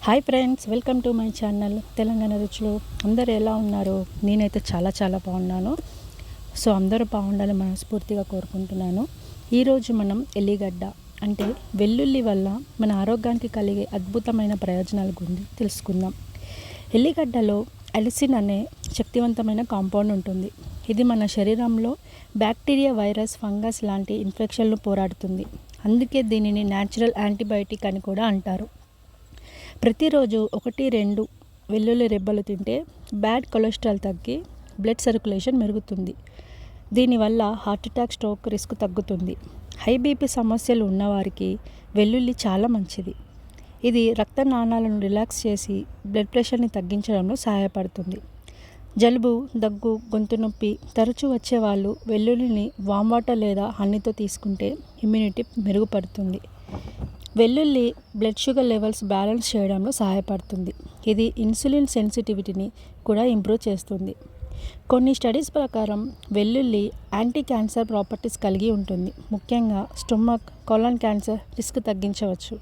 Hi friends, welcome to my channel Telangana రుచులు. అందరు ఎలా ఉన్నారు? నేనైతే చాలా బాగున్నాను. సో అందరూ బాగుండాలని మనస్ఫూర్తిగా కోరుకుంటున్నాను. ఈరోజు మనం ఎల్లిగడ్డ అంటే వెల్లుల్లి వల్ల మన ఆరోగ్యానికి కలిగే అద్భుతమైన ప్రయోజనాల గురించి తెలుసుకుందాం. ఎల్లిగడ్డలో అలిసిన్ అనే శక్తివంతమైన కాంపౌండ్ ఉంటుంది. ఇది మన శరీరంలో బ్యాక్టీరియా, వైరస్, ఫంగస్ లాంటి ఇన్ఫెక్షన్లు పోరాడుతుంది. అందుకే దీనిని న్యాచురల్ యాంటీబయాటిక్ అని కూడా అంటారు. ప్రతిరోజు 1-2 వెల్లుల్లి రెబ్బలు తింటే బ్యాడ్ కొలెస్ట్రాల్ తగ్గి బ్లడ్ సర్క్యులేషన్ మెరుగుతుంది. దీనివల్ల హార్ట్ అటాక్, స్ట్రోక్ రిస్క్ తగ్గుతుంది. హై బీపీ సమస్యలు ఉన్నవారికి వెల్లుల్లి చాలా మంచిది. ఇది రక్తనాళాలను రిలాక్స్ చేసి బ్లడ్ ప్రెషర్ని తగ్గించడంలో సహాయపడుతుంది. జలుబు, దగ్గు, గొంతు నొప్పి తరచూ వచ్చేవాళ్ళు వెల్లుల్లిని వామ్ వాటర్ లేదా హనీతో తీసుకుంటే ఇమ్యూనిటీ మెరుగుపడుతుంది. వెల్లుల్లి బ్లడ్ షుగర్ లెవెల్స్ బ్యాలెన్స్ చేయడంలో సహాయపడుతుంది. ఇది ఇన్సులిన్ సెన్సిటివిటీని కూడా ఇంప్రూవ్ చేస్తుంది. కొన్ని స్టడీస్ ప్రకారం వెల్లుల్లి యాంటీ క్యాన్సర్ ప్రాపర్టీస్ కలిగి ఉంటుంది. ముఖ్యంగా స్టొమక్, కోలన్ క్యాన్సర్ రిస్క్ తగ్గించవచ్చు.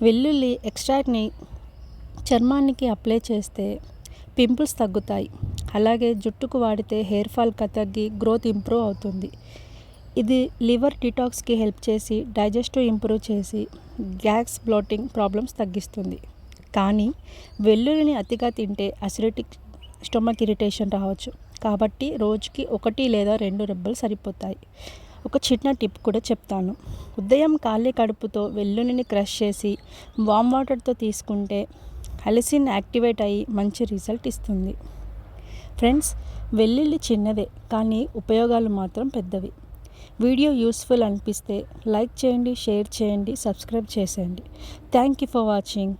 వెల్లుల్లి ఎక్స్ట్రాక్ట్ని చర్మానికి అప్లై చేస్తే పింపుల్స్ తగ్గుతాయి. అలాగే జుట్టుకు వాడితే హెయిర్ ఫాల్ తగ్గి గ్రోత్ ఇంప్రూవ్ అవుతుంది. ఇది లివర్ డిటాక్స్కి హెల్ప్ చేసి డైజెస్టివ్ ఇంప్రూవ్ చేసి గ్యాస్, బ్లోటింగ్ ప్రాబ్లమ్స్ తగ్గిస్తుంది. కానీ వెల్లుల్లిని అతిగా తింటే అసిడిటిక్, స్టొమక్ ఇరిటేషన్ రావచ్చు. కాబట్టి రోజుకి 1 లేదా 2 రెబ్బలు సరిపోతాయి. ఒక చిన్న టిప్ కూడా చెప్తాను. ఉదయం ఖాళీ కడుపుతో వెల్లుల్లిని క్రష్ చేసి వామ్ వాటర్తో తీసుకుంటే అలిసిన్ యాక్టివేట్ అయ్యి మంచి రిజల్ట్ ఇస్తుంది. ఫ్రెండ్స్, వెల్లుల్లి చిన్నదే కానీ ఉపయోగాలు మాత్రం పెద్దవి. వీడియో యూస్ఫుల్ అనిపిస్తే లైక్ చేయండి, షేర్ చేయండి, సబ్స్క్రైబ్ చేసేయండి. Thank you for watching.